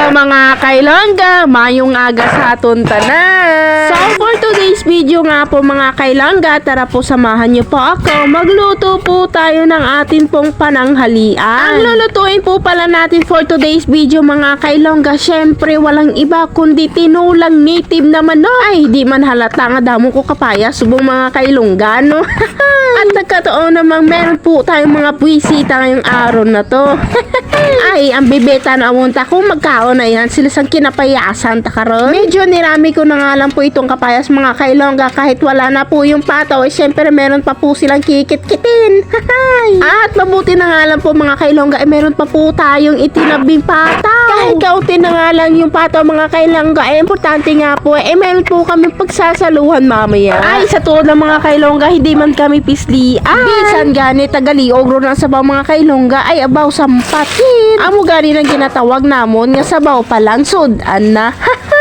mga kailongga, mayong aga sa aton tanan. So for today's video nga po mga kailongga, tara po samahan niyo po ako. Magluto po tayo ng atin pong pananghalian. Ang lulutuin po pala natin for today's video mga kailongga, syempre walang iba kundi tinulang native na manok. Ay, di man halata nga damo ko kapaya subong mga kailongga, no? At nagkataon namang meron po tayong mga buwisita ngayong araw na to. Ay, ang bibeta na amunta kung magkaon na yan, sila sang kinapayasan takaron. Medyo nirami ko na nga lang po itong kapayas mga kailongga kahit wala na po yung pataw. Eh, syempre meron pa po silang kikit-kitin. At mabuti na nga lang po mga kailongga, eh meron pa po tayong itinabing pataw. Kahit kaunti na nga lang yung pataw mga kailongga, eh importante nga po, eh meron po kami pagsasaluhan mamaya. Ay, sa tuod ng mga kailongga, hindi man kami pislian. Bisan gani tagaliog ro ng sabaw mga kailongga, ay abaw sampatin. Amo gani nang ginatawag namon nga sabaw palang sudan na.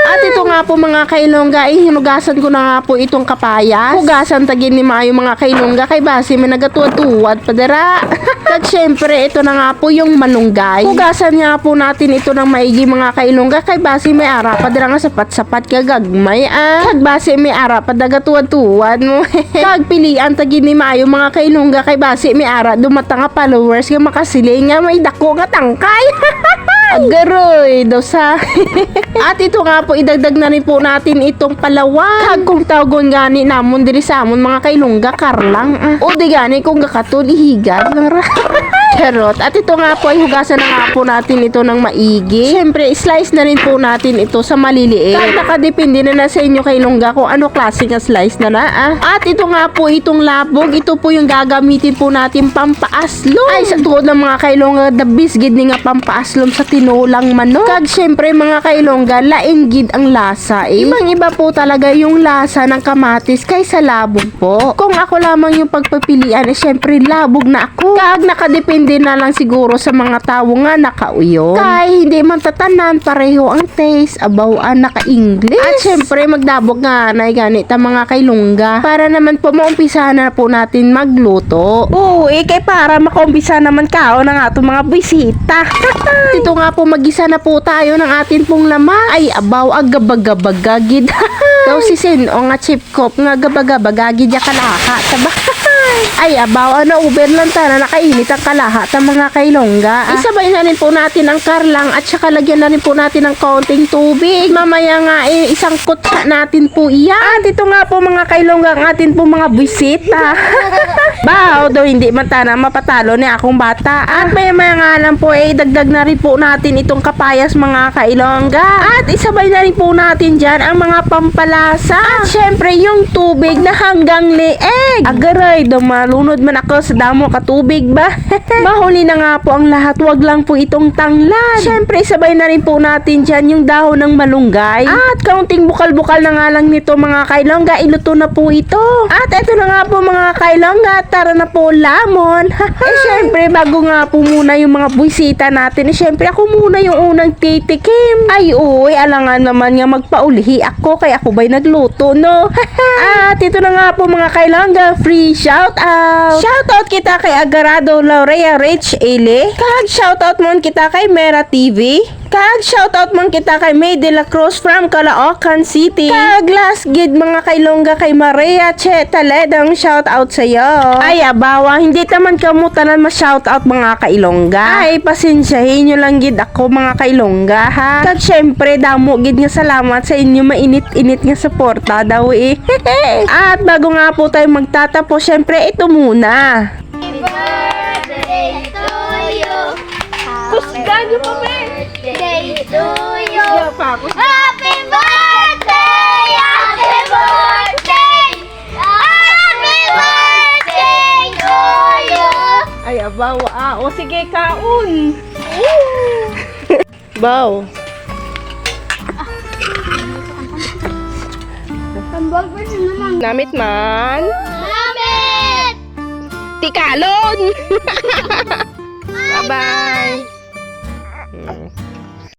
At ito nga po mga kailongga, hinugasan ko na nga po itong kapayas. Hugasan tagin ni Mayo mga kailongga, kay base may nagatuwad-tuwad padara. At syempre ito na nga po yung malunggay. Hugasan nga po natin ito ng maigi mga kailongga, kay base may ara padara nga sapat-sapat kagagmay kag base may ara padagatuwad-tuwad mo. Kag pilian tagin ni Mayo mga kailongga, kay base may ara dumata nga followers nga makasiling nga may dako nga tangkay. Agaroy daw sa. At ito nga po, idagdag na rin po natin itong palawan. Kag kung tawagon gani namon diri sa amon mga kailongga karlang. O di gani kung gakatul ihigad lang ra. Charot. At ito nga po ay hugasan na nga po natin ito ng maigi. Siyempre, slice na rin po natin ito sa maliliit. Kahit nakadepende na sa inyo kailongga kung ano klase nga slice na At ito nga po itong labog. Ito po yung gagamitin po natin pampaaslom. Ay, sa tuod ng mga kailongga, the best gid ni nga pampaaslom sa tinulang manok. Kag syempre mga kailongga, laing gid ang lasa Ibang iba po talaga yung lasa ng kamatis kaysa labog po. Kung ako lamang yung pagpapilian, syempre labog na ako. Kag nakadepende na lang siguro sa mga tao nga nakauyo. Kay hindi man tatanan pareho ang taste, abawaan naka-English. At syempre magdabog nga na ganit ang mga kailongga para naman po maumpisa na po natin magluto. Kay para makaumpisa naman kao ng atong mga bisita. Ito nga po magisa na po tayo ng atin pong laman. Ay abaw agabagabagagid. Daw si Sen o nga chip cop nga gabagabagagid ya kalaka. Taba. Ay abaw ano uber lang na nakainit ang kalahat ng mga kailongga. Isabay na rin po natin ang karlang at saka lagyan na rin po natin ng kaunting tubig. Mamaya nga isang kutsa natin po iyan. At ito nga po mga kailongga ang atin po mga bisita. Bao daw hindi man tana mapatalo ni akong bata. At maya nga lang po dagdag na rin po natin itong kapayas mga kailongga. At isabay na rin po natin dyan ang mga pampalasa. At syempre yung tubig na hanggang leeg. Agaray daw malunod man ako sa damo katubig ba? Mahuli na nga po ang lahat, wag lang po itong tanglad. Syempre sabay na rin po natin dyan yung dahon ng malunggay. At kaunting bukal-bukal na nga lang nito mga kailongga, iluto na po ito. At eto na nga po mga kailongga, tara na po lamon. Syempre bago nga po muna yung mga buwisita natin, syempre ako muna yung unang titikim. Ay alangan naman nga magpaulihi ako, kaya ako ba'y nagluto no? At ito na nga po mga kailongga, free shout out. Shout out kita kay Agarado Laurea Rich Ele. Kag shout out mon kita kay Mera TV. Kag shout out man kita kay May de la Cruz from Caloocan City. Kag last gid mga kailongga kay Maria Che Taledong shout out sa iyo. Ay abawa, hindi taman kamo tanan ma-shout out mga kailongga. Ay pasensyahin nyo lang gid ako mga kailongga ha. Kag syempre damo gid nga salamat sa inyo mainit-init nga suporta daw At bago nga po tayo magtatapos, syempre ito muna. Happy birthday to you. Kusgan nyo pa, me. Birthday to you. Happy Happy birthday! Happy birthday! Happy birthday to you. Ay, abaw. O sige, kaon. Baw. Namit man. Namit! Tikalon. Bye-bye.